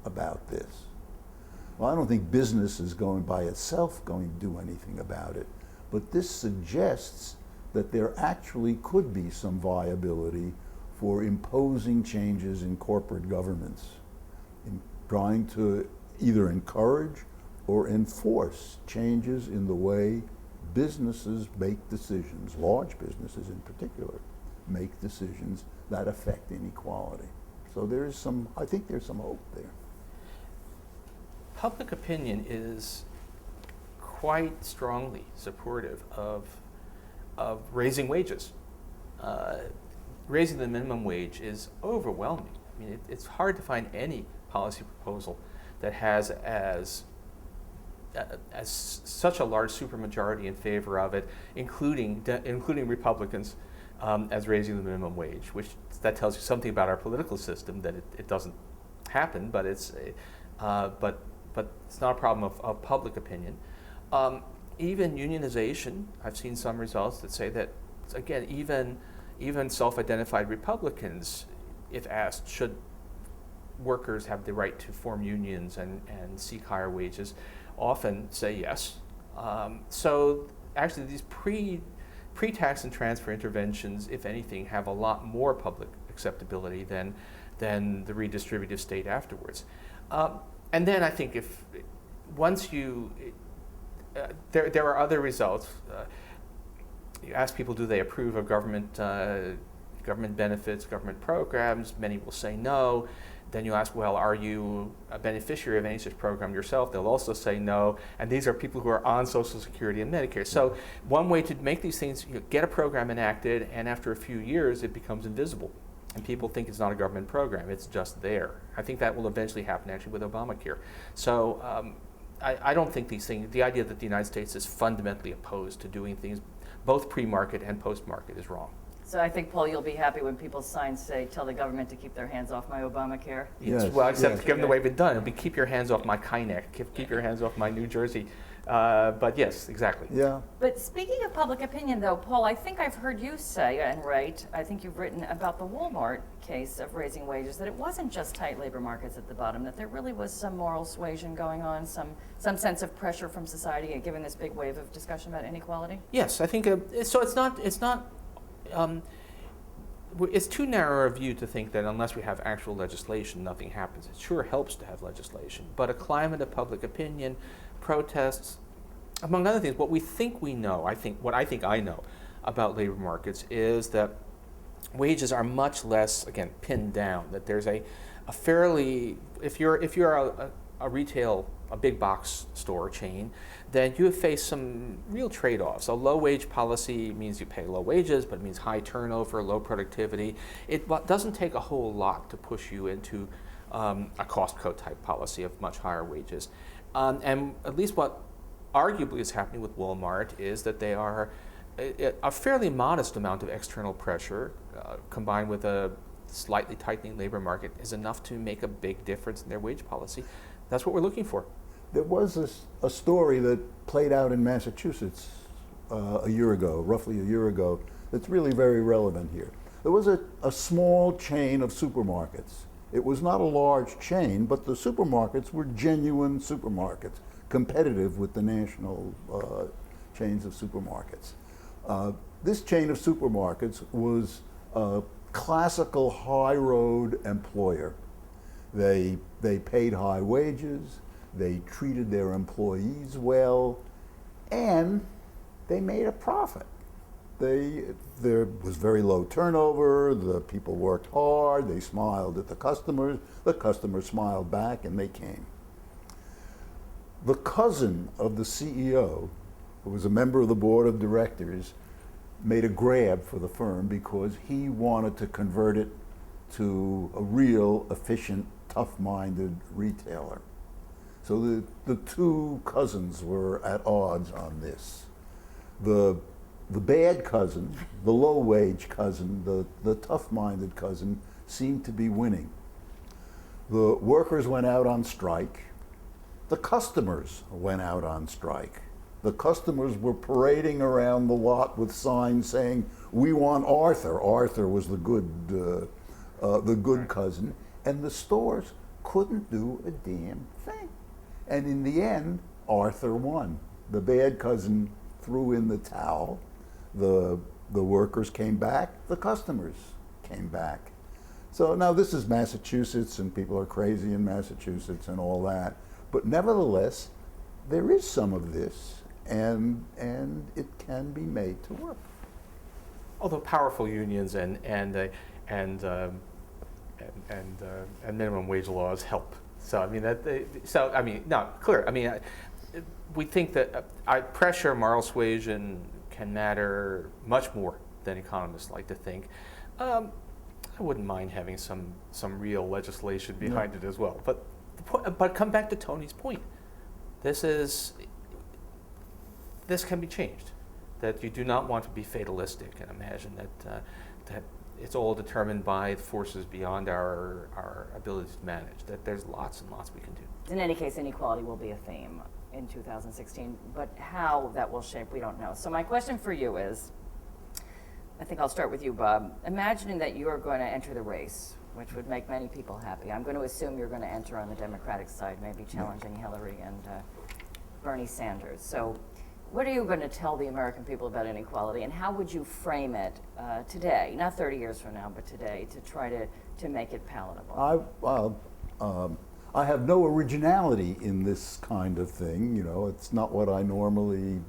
about this. Well, I don't think business is going by itself going to do anything about it, but this suggests that there actually could be some viability for imposing changes in corporate governance, in trying to either encourage or enforce changes in the way businesses make decisions, large businesses in particular, make decisions that affect inequality. So there is I think there's some hope there. Public opinion is quite strongly supportive of raising wages. Raising the minimum wage is overwhelming. I mean, it's hard to find any policy proposal that has as such a large supermajority in favor of it, including Republicans, as raising the minimum wage. That tells you something about our political system, that it doesn't happen, but it's not a problem of public opinion. Even unionization, I've seen some results that say that, again, even self-identified Republicans, if asked, should workers have the right to form unions and seek higher wages, often say yes. So actually these pre-tax and transfer interventions, if anything, have a lot more public acceptability than the redistributive state afterwards. And then I think there are other results. You ask people, do they approve of government government benefits, government programs. Many will say no. Then you ask, well, are you a beneficiary of any such program yourself? They'll also say no. And these are people who are on Social Security and Medicare. So one way to make these things, get a program enacted, and after a few years, it becomes invisible. And people think it's not a government program. It's just there. I think that will eventually happen, actually, with Obamacare. So I don't think these things, the idea that the United States is fundamentally opposed to doing things both pre-market and post-market is wrong. So I think, Paul, you'll be happy when people's signs say, tell the government to keep their hands off my Obamacare. Yes, well, except yes. given the way we've done, it'll be keep your hands off my Kynek, keep your hands off my New Jersey. But yes, exactly. Yeah. But speaking of public opinion, though, Paul, I think I've heard you say and write, I think you've written about the Walmart case of raising wages, that it wasn't just tight labor markets at the bottom, that there really was some moral suasion going on, some sense of pressure from society, given this big wave of discussion about inequality? Yes, I think so. It's too narrow a view to think that unless we have actual legislation, nothing happens. It sure helps to have legislation, but a climate of public opinion, protests, among other things, what we think we know, what I think I know about labor markets is that wages are much less, again, pinned down, that there's a fairly, if you're a retail, a big box store chain, then you face some real trade-offs. A low wage policy means you pay low wages, but it means high turnover, low productivity. It doesn't take a whole lot to push you into a Costco type policy of much higher wages. And at least what arguably is happening with Walmart is that they are a fairly modest amount of external pressure combined with a slightly tightening labor market is enough to make a big difference in their wage policy. That's what we're looking for. There was a story that played out in Massachusetts a year ago, roughly a year ago, that's really very relevant here. There was a small chain of supermarkets. It was not a large chain, but the supermarkets were genuine supermarkets, competitive with the national chains of supermarkets. This chain of supermarkets was a classical high road employer. They paid high wages, they treated their employees well, and they made a profit. There was very low turnover, the people worked hard, they smiled at the customers smiled back, and they came. The cousin of the CEO, who was a member of the board of directors, made a grab for the firm because he wanted to convert it to a real, efficient, tough-minded retailer. So the two cousins were at odds on this. The bad cousin, the low-wage cousin, the tough-minded cousin, seemed to be winning. The workers went out on strike. The customers went out on strike. The customers were parading around the lot with signs saying, "We want Arthur." Arthur was the good cousin, and the stores couldn't do a damn thing. And in the end, Arthur won. The bad cousin threw in the towel. The workers came back. The customers came back. So now this is Massachusetts, and people are crazy in Massachusetts and all that. But nevertheless, there is some of this, and it can be made to work. Although powerful unions and minimum wage laws help. So I mean clear. I mean, we think that pressure, moral suasion can matter much more than economists like to think. I wouldn't mind having some real legislation behind it as well. But come back to Tony's point. This can be changed. That you do not want to be fatalistic and imagine that it's all determined by forces beyond our ability to manage. That there's lots and lots we can do. In any case, inequality will be a theme in 2016, but how that will shape, we don't know. So my question for you is, I think I'll start with you, Bob. Imagining that you're going to enter the race, which would make many people happy. I'm going to assume you're going to enter on the Democratic side, maybe challenging Hillary and Bernie Sanders. So what are you going to tell the American people about inequality, and how would you frame it today, not 30 years from now, but today, to try to make it palatable? I have no originality in this kind of thing. You know, it's not what I normally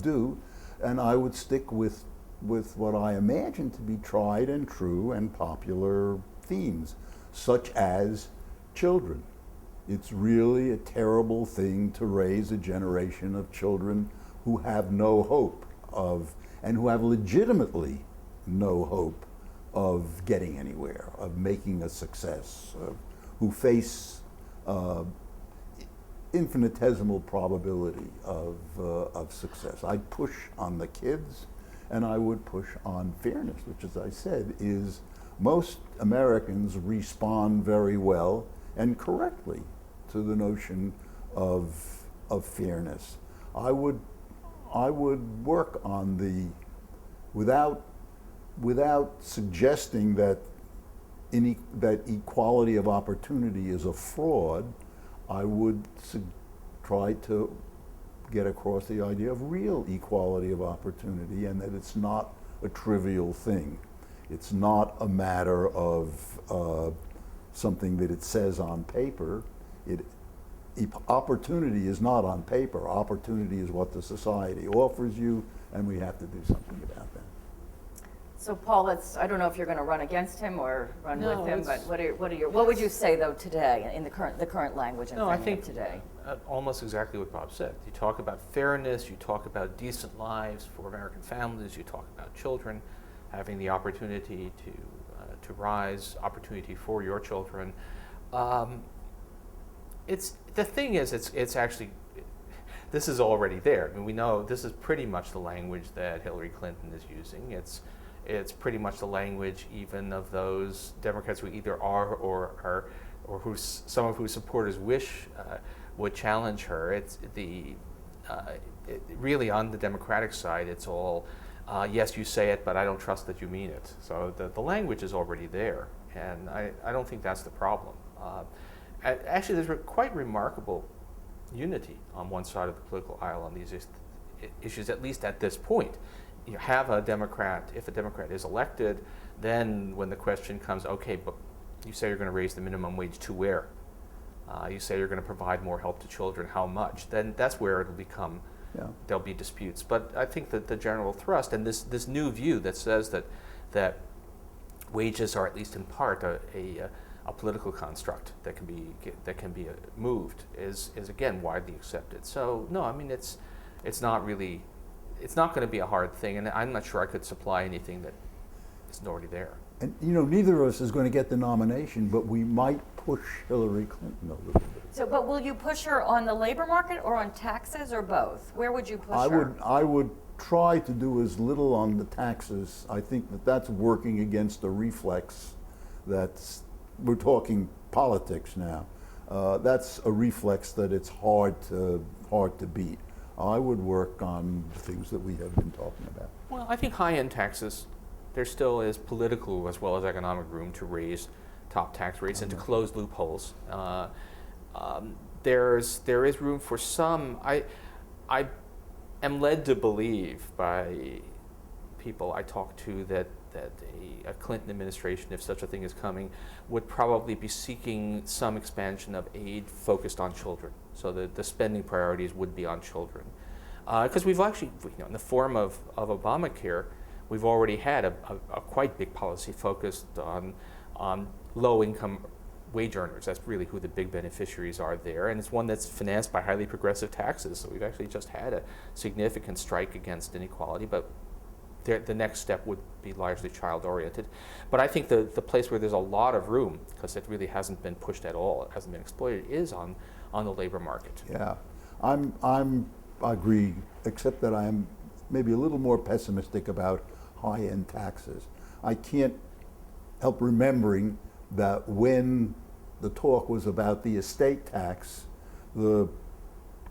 do, and I would stick with with what I imagine to be tried and true and popular themes, such as children. It's really a terrible thing to raise a generation of children who have no hope of, and who have legitimately no hope of getting anywhere, of making a success, who face infinitesimal probability of success. I'd push on the kids, and I would push on fairness, which, as I said, is most Americans respond very well and correctly to the notion of fairness. I would work on the, without suggesting that that equality of opportunity is a fraud, I would try to get across the idea of real equality of opportunity, and that it's not a trivial thing. It's not a matter of something that it says on paper. Opportunity is not on paper. Opportunity is what the society offers you, and we have to do something about that. So Paul, I don't know if you're going to run against him or run No, with him, but what would you say though today in the current language and No, I framing think of today? Almost exactly what Bob said. You talk about fairness, you talk about decent lives for American families, you talk about children having the opportunity to rise, opportunity for your children. The thing is, it's actually, this is already there. I mean, we know this is pretty much the language that Hillary Clinton is using. It's pretty much the language even of those Democrats who either are or some of whose supporters wish would challenge her. It's really on the Democratic side, it's all, yes, you say it, but I don't trust that you mean it. So the language is already there, and I don't think that's the problem. Actually, there's quite remarkable unity on one side of the political aisle on these issues, at least at this point. You have a Democrat, if a Democrat is elected, then when the question comes, okay, but you say you're going to raise the minimum wage to where? You say you're going to provide more help to children, how much? Then that's where it'll become, there'll be disputes. But I think that the general thrust and this new view that says that wages are at least in part a political construct that can be moved is again widely accepted. So no, I mean it's not really. It's not going to be a hard thing, and I'm not sure I could supply anything that isn't already there. And neither of us is going to get the nomination, but we might push Hillary Clinton a little bit. So, but will you push her on the labor market or on taxes or both? Where would you push her? I would try to do as little on the taxes. I think that's working against a reflex. We're talking politics now. That's a reflex that it's hard to beat. I would work on the things that we have been talking about. Well, I think high-end taxes, there still is political as well as economic room to raise top tax rates and to close loopholes. There is room for some. I am led to believe by people I talk to that a Clinton administration, if such a thing is coming, would probably be seeking some expansion of aid focused on children. So the spending priorities would be on children. Because we've actually, in the form of Obamacare, we've already had a quite big policy focused on low-income wage earners. That's really who the big beneficiaries are there. And it's one that's financed by highly progressive taxes. So we've actually just had a significant strike against inequality, but the next step would be largely child-oriented. But I think the place where there's a lot of room, because it really hasn't been pushed at all, it hasn't been exploited, is on the labor market. Yeah, I agree, except that I'm maybe a little more pessimistic about high-end taxes. I can't help remembering that when the talk was about the estate tax, the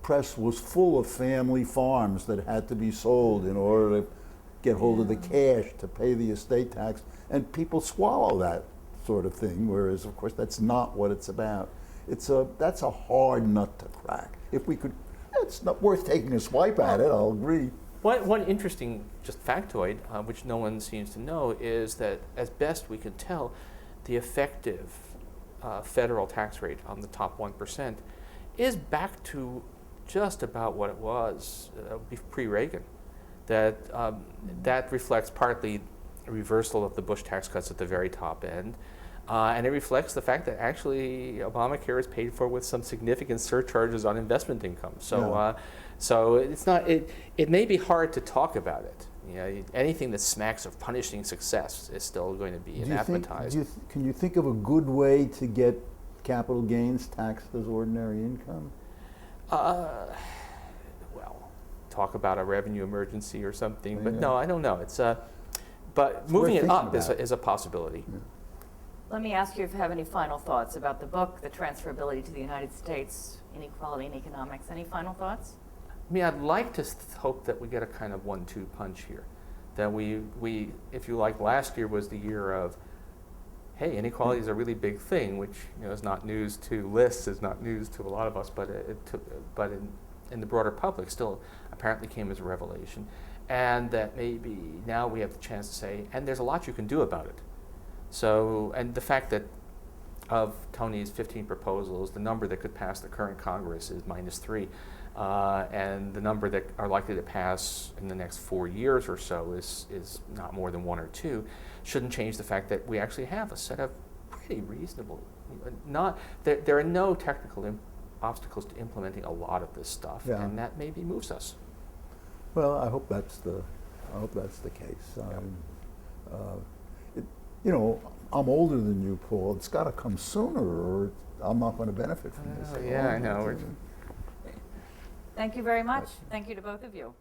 press was full of family farms that had to be sold in order to get hold of the cash to pay the estate tax, and people swallow that sort of thing, whereas of course that's not what it's about. That's a hard nut to crack. If we could, it's not worth taking a swipe at it, I'll agree. One interesting just factoid, which no one seems to know, is that as best we can tell, the effective federal tax rate on the top 1% is back to just about what it was pre-Reagan. that reflects partly a reversal of the Bush tax cuts at the very top end. And it reflects the fact that actually Obamacare is paid for with some significant surcharges on investment income. So, Yeah. so it's not. It may be hard to talk about it. You know, anything that smacks of punishing success is still going to be anathematized. Can you think of a good way to get capital gains taxed as ordinary income? Well, talk about a revenue emergency or something. But Yeah. no, I don't know. But moving it up is a possibility. Yeah. Let me ask you if you have any final thoughts about the book, the transferability to the United States, inequality in economics. Any final thoughts? I mean, I'd like to hope that we get a kind of 1-2 punch here. That we, if you like, last year was the year of, hey, inequality is a really big thing, which is not news to lists, is not news to a lot of us, but in the broader public, still apparently came as a revelation, and that maybe now we have the chance to say, and there's a lot you can do about it. So, and the fact that of Tony's 15 proposals, the number that could pass the current Congress is -3, and the number that are likely to pass in the next 4 years or so is not more than 1 or 2, shouldn't change the fact that we actually have a set of pretty reasonable, there are no technical obstacles to implementing a lot of this stuff, Yeah. and that maybe moves us. Well, I hope that's the case. Yeah. I'm older than you, Paul. It's got to come sooner, or I'm not going to benefit from this. Yeah, I know. Thank you very much. Thank you to both of you.